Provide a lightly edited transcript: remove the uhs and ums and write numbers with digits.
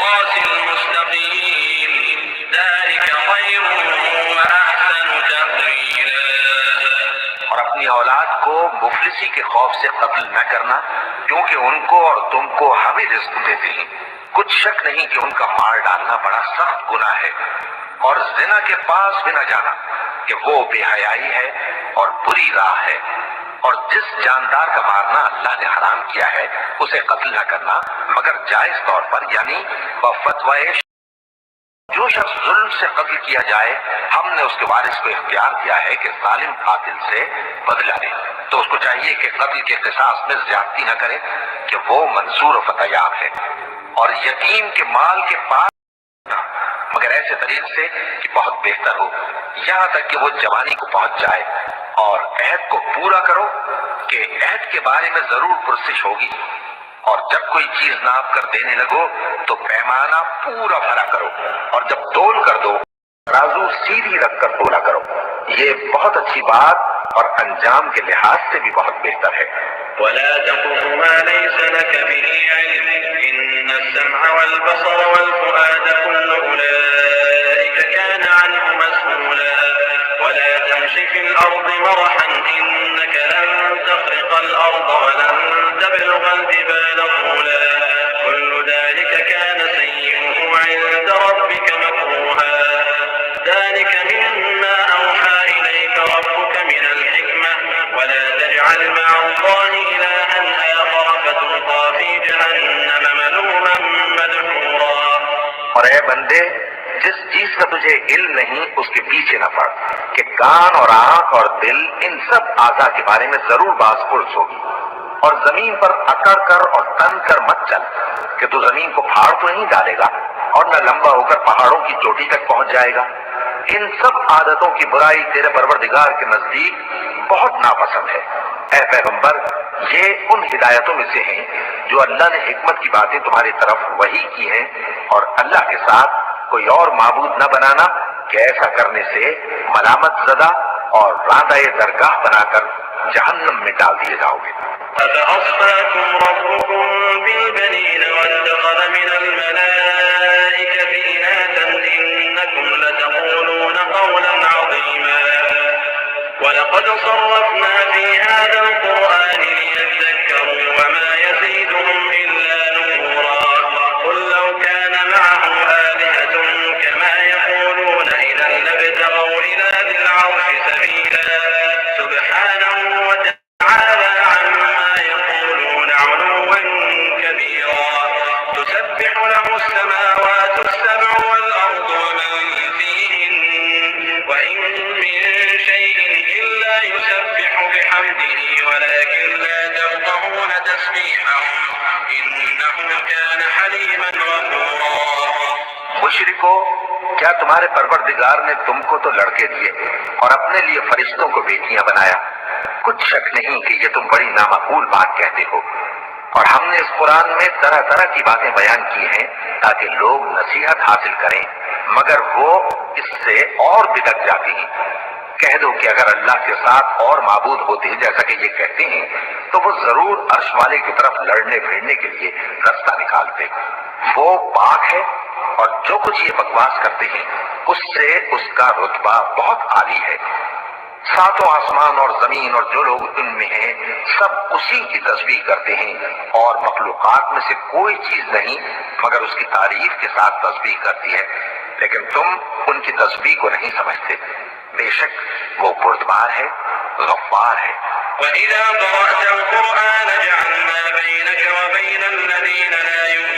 الصراط المستقيم ذلك خير وأحسن تأويلا۔ اور اپنی اولاد کو مفلسی کے خوف سے قتل نہ کرنا، کیونکہ ان کو اور تم کو ہم ہی رزق دیتے ہیں۔ کچھ شک نہیں کہ ان کا مار ڈالنا بڑا سخت گناہ ہے، اور زنا کے پاس بھی نہ جانا کہ وہ بے حیائی ہے اور بری راہ ہے۔ اور جس جاندار کا مارنا اللہ نے حرام کیا ہے اسے قتل نہ کرنا مگر جائز طور پر، یعنی بفتوائے جو شخص ظلم سے قتل کیا جائے ہم نے اس کے وارث کو اختیار دیا ہے کہ ظالم قاتل سے بدلہ لے، تو اس کو چاہیے کہ قتل کے قصاص میں زیادتی نہ کرے کہ وہ منصور و فتح یاب ہے، اور یتیم کے مال کے پاس مگر ایسے طریقے سے کہ بہت بہتر ہو، یہاں تک کہ وہ جوانی کو پہنچ جائے، اور عہد کو پورا کرو کہ عہد کے بارے میں ضرور پرسش ہوگی، اور جب کوئی چیز ناپ کر دینے لگو تو پیمانہ پورا بھرا کرو، اور جب تول کر دو ترازو سیدھی رکھ کر تولا کرو، یہ بہت اچھی بات اور انجام کے لحاظ سے بھی بہت بہتر ہے۔ ولا تقف ما ليس لك به علم إن السمع والبصر والفؤاد كل أولئك كان عنه مسؤولا ولا تمش في الأرض مرحا إنك لن تخرق الأرض ولن تبلغ الجبال طولا كل ذلك كان سيئه عند ربك مكروها ذلك مما أوحى إليك ربك من الحكمة ولا تجعل مع الله إلها آخر فتلقى في جهنم ملوما مدحورا۔ اور اے بندے، جس چیز کا تجھے علم نہیں اس کے پیچھے نہ پڑ، کہ کان اور آنکھ اور دل ان سب اعضاء کے بارے میں ضرور باز پرس ہوگی، اور زمین پر اکڑ کر اور تن کر مت چل کہ تو زمین کو پھاڑ تو نہیں ڈالے گا اور نہ لمبا ہو کر پہاڑوں کی چوٹی تک پہنچ جائے گا۔ ان سب عادتوں کی برائی تیرے پروردگار کے نزدیک بہت ناپسند ہے۔ اے پیغمبر، یہ ان ہدایتوں میں سے ہیں جو اللہ نے حکمت کی باتیں تمہاری طرف وحی کی ہیں، اور اللہ کے ساتھ کوئی اور معبود نہ بنانا کہ ایسا کرنے سے ملامت زدہ اور راندہ درگاہ بنا کر جہنم میں ڈال دیے جاؤ گے۔ أفأصفاكم ربكم بالبنين واتخذ من الملائكة إناثا إنكم لتقولون قولا عظيما ولقد صرفنا في هذا القرآن ليذكروا وما يزيدهم إلا نفورا قل لو كان معه آلهة كما يقولون إذا لابتغوا إلى ذي العرش سبيلا سبحانه وتعالى عما يقولون علوا كبيرا تسبح له السماوات السبع والأرض ومن فيهن وإن من شيء إلا يسبح بحمده ولكن لا تفقهون تسبيحهم إنه كان حليما غفورا۔ مشرکو، کیا تمہارے پروردگار نے تم کو تو لڑکے دیے اور اپنے لیے فرشتوں کو بیٹیاں بنایا؟ کچھ شک نہیں کہ یہ تم بڑی نامعقول بات کہتے ہو، اور ہم نے اس قرآن میں طرح طرح کی باتیں بیان کی ہیں تاکہ لوگ نصیحت حاصل کریں، مگر وہ اس سے اور بگڑ جاتے ہیں۔ کہہ دو کہ اگر اللہ کے ساتھ اور معبود ہوتے جیسا کہ یہ کہتے ہیں تو وہ ضرور عرش والے کی طرف لڑنے پھرنے کے لیے رستہ نکالتے۔ وہ پاک ہے اور جو کچھ یہ بکواس کرتے ہیں اس سے اس کا رتبہ بہت عالی ہے۔ ساتوں آسمان اور زمین اور جو لوگ ان میں ہیں سب اسی کی تسبیح کرتے ہیں، اور مخلوقات میں سے کوئی چیز نہیں مگر اس کی تعریف کے ساتھ تسبیح کرتی ہے، لیکن تم ان کی تسبیح کو نہیں سمجھتے۔ بے شک وہ بردبار ہے، غفار ہے۔ وَإِذَا قَرَأْتَ الْقُرْآنَ جَعَلْنَا بَيْنَكَ وَبَيْنَ الَّذِينَ لَا يُؤْمِنُونَ